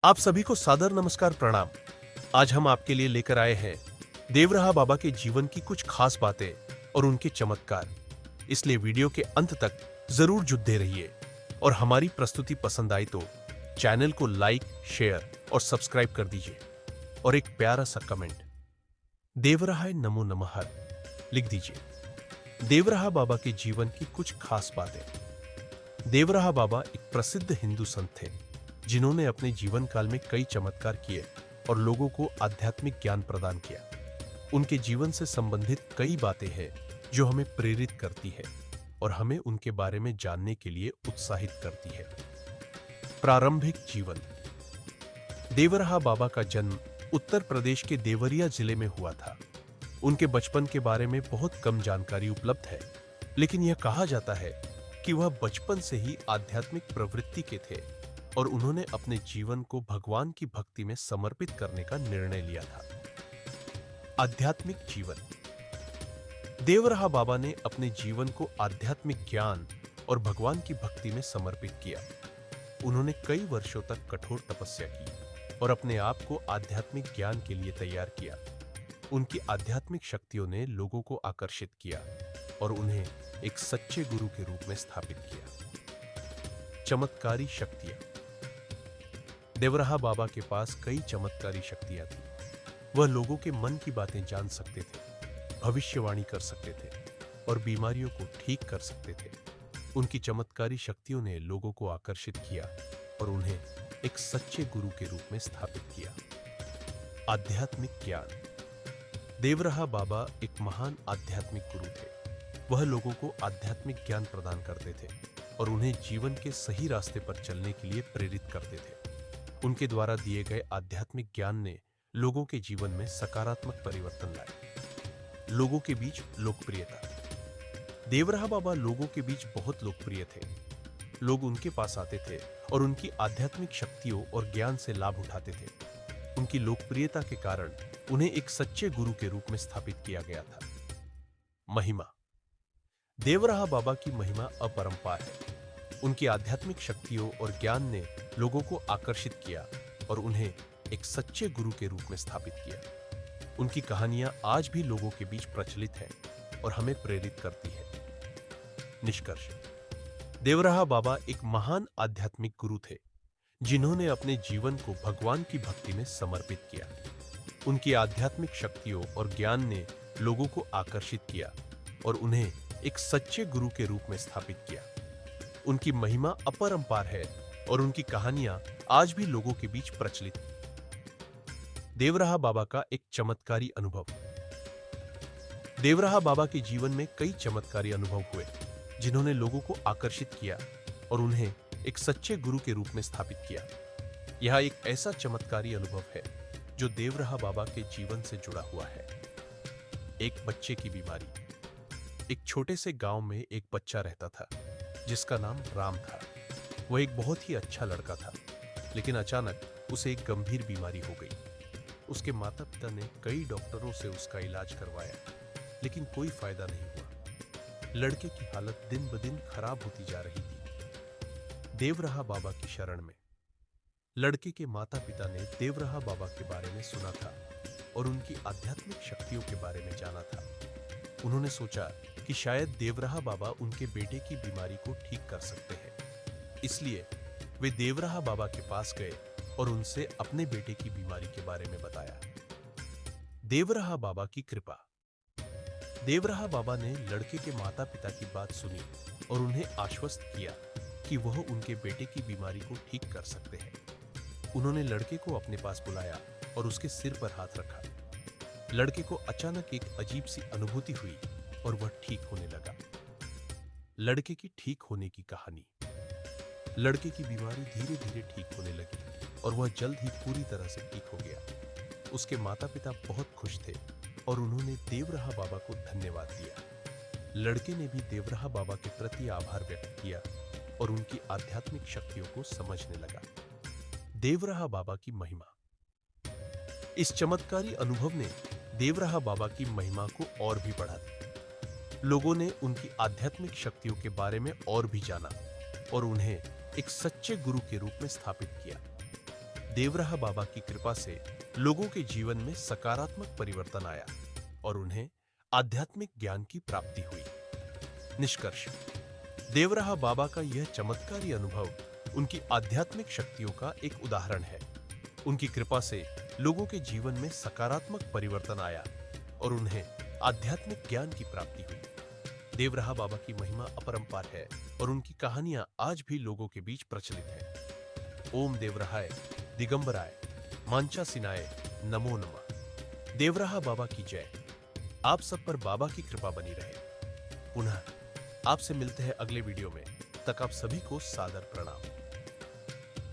आप सभी को सादर नमस्कार प्रणाम। आज हम आपके लिए लेकर आए हैं देवराहा बाबा के जीवन की कुछ खास बातें और उनके चमत्कार। इसलिए वीडियो के अंत तक जरूर जुड़े रहिए और हमारी प्रस्तुति पसंद आई तो चैनल को लाइक, शेयर और सब्सक्राइब कर दीजिए और एक प्यारा सा कमेंट देवराहाय नमो नमः लिख दीजिए। देवराहा बाबा के जीवन की कुछ खास बातें। देवराहा बाबा एक प्रसिद्ध हिंदू संत थे जिन्होंने अपने जीवन काल में कई चमत्कार किए और लोगों को आध्यात्मिक ज्ञान प्रदान किया। उनके जीवन से संबंधित कई बातें हैं जो हमें प्रेरित करती है और हमें उनके बारे में जानने के लिए उत्साहित करती है। प्रारंभिक जीवन। देवराहा बाबा का जन्म उत्तर प्रदेश के देवरिया जिले में हुआ था। उनके बचपन के बारे में बहुत कम जानकारी उपलब्ध है, लेकिन यह कहा जाता है कि वह बचपन से ही आध्यात्मिक प्रवृत्ति के थे और उन्होंने अपने जीवन को भगवान की भक्ति में समर्पित करने का निर्णय लिया था। आध्यात्मिक जीवन। देवराहा बाबा ने अपने जीवन को आध्यात्मिक ज्ञान और भगवान की भक्ति में समर्पित किया। उन्होंने कई वर्षों तक कठोर तपस्या की और अपने आप को आध्यात्मिक ज्ञान के लिए तैयार किया। उनकी आध्यात्मिक शक्तियों ने लोगों को आकर्षित किया और उन्हें एक सच्चे गुरु के रूप में स्थापित किया। चमत्कारी शक्तियां। देवराहा बाबा के पास कई चमत्कारी शक्तियां थी। वह लोगों के मन की बातें जान सकते थे, भविष्यवाणी कर सकते थे और बीमारियों को ठीक कर सकते थे। उनकी चमत्कारी शक्तियों ने लोगों को आकर्षित किया और उन्हें एक सच्चे गुरु के रूप में स्थापित किया। आध्यात्मिक ज्ञान। देवराहा बाबा एक महान आध्यात्मिक गुरु थे। वह लोगों को आध्यात्मिक ज्ञान प्रदान करते थे और उन्हें जीवन के सही रास्ते पर चलने के लिए प्रेरित करते थे। उनके द्वारा दिए गए आध्यात्मिक ज्ञान ने लोगों के जीवन में सकारात्मक परिवर्तन लाए। लोगों के बीच लोकप्रियता। देवराहा बाबा लोगों के बीच बहुत लोकप्रिय थे। लोग उनके पास आते थे और उनकी आध्यात्मिक शक्तियों और ज्ञान से लाभ उठाते थे। उनकी लोकप्रियता के कारण उन्हें एक सच्चे गुरु के रूप में स्थापित किया गया था। महिमा। देवराहा बाबा की महिमा अपरंपार है। उनकी आध्यात्मिक शक्तियों और ज्ञान ने लोगों को आकर्षित किया और उन्हें एक सच्चे गुरु के रूप में स्थापित किया। उनकी कहानियां आज भी लोगों के बीच प्रचलित हैं और हमें प्रेरित करती है। निष्कर्ष। देवराहा बाबा एक महान आध्यात्मिक गुरु थे जिन्होंने अपने जीवन को भगवान की भक्ति में समर्पित किया। उनकी आध्यात्मिक शक्तियों और ज्ञान ने लोगों को आकर्षित किया और उन्हें एक सच्चे गुरु के रूप में स्थापित किया। उनकी महिमा अपरंपार है और उनकी कहानियां आज भी लोगों के बीच प्रचलित हैं। देवराहा बाबा का एक चमत्कारी अनुभव। देवराहा बाबा के जीवन में कई चमत्कारी अनुभव हुए जिन्होंने लोगों को आकर्षित किया और उन्हें एक सच्चे गुरु के रूप में स्थापित किया। यह एक ऐसा चमत्कारी अनुभव है जो देवराहा बाबा के जीवन से जुड़ा हुआ है। एक बच्चे की बीमारी। एक छोटे से गांव में एक बच्चा रहता था जिसका नाम राम था। वह एक बहुत ही अच्छा लड़का था, लेकिन अचानक उसे एक गंभीर बीमारी हो गई। उसके माता पिता ने कई डॉक्टरों से उसका इलाज करवाया, लेकिन कोई फायदा नहीं हुआ। लड़के की हालत दिन ब दिन खराब होती जा रही थी। देवराहा बाबा की शरण में। लड़के के माता पिता ने देवराहा बाबा के बारे में सुना था और उनकी आध्यात्मिक शक्तियों के बारे में जाना था। उन्होंने सोचा कि शायद देवराहा बाबा उनके बेटे की बीमारी को ठीक कर सकते हैं। इसलिए वे देवराहा बाबा के पास गए और उनसे अपने बेटे की बीमारी के बारे में बताया। देवराहा बाबा की कृपा। देवराहा बाबा ने लड़के के माता पिता की बात सुनी और उन्हें आश्वस्त किया कि वह उनके बेटे की बीमारी को ठीक कर सकते हैं। उन्होंने लड़के को अपने पास बुलाया और उसके सिर पर हाथ रखा। लड़के को अचानक एक अजीब सी अनुभूति हुई और वह ठीक होने लगा। लड़के की ठीक होने की कहानी। लड़के की बीमारी धीरे धीरे ठीक होने लगी और वह जल्द ही पूरी तरह से ठीक हो गया। उसके माता पिता बहुत खुश थे और उन्होंने देवराहा बाबा को धन्यवाद दिया। लड़के ने भी देवराहा बाबा के प्रति आभार व्यक्त किया और उनकी आध्यात्मिक शक्तियों को समझने लगा। देवराहा बाबा की महिमा। इस चमत्कारी अनुभव ने देवराहा बाबा की महिमा को और भी बढ़ा दिया। लोगों ने उनकी आध्यात्मिक शक्तियों के बारे में और भी जाना और उन्हें एक सच्चे गुरु के रूप में स्थापित किया। देवराहा बाबा की कृपा से लोगों के जीवन में सकारात्मक परिवर्तन आया और उन्हें आध्यात्मिक ज्ञान की प्राप्ति हुई। निष्कर्ष, देवराहा बाबा का यह चमत्कारी अनुभव उनकी आध्यात्मिक शक्तियों का एक उदाहरण है। उनकी कृपा से लोगों के जीवन में सकारात्मक परिवर्तन आया और उन्हें आध्यात्मिक ज्ञान की प्राप्ति हुई। देवराहा बाबा की महिमा अपरंपार है और उनकी कहानियां आज भी लोगों के बीच प्रचलित हैं। ओम देवराहाय, दिगंबराय, मांचासिनाय नमो नमः। देवराहा बाबा की जय। आप सब पर बाबा की कृपा बनी रहे। पुनः आपसे मिलते हैं अगले वीडियो में। तक आप सभी को सादर प्रणाम।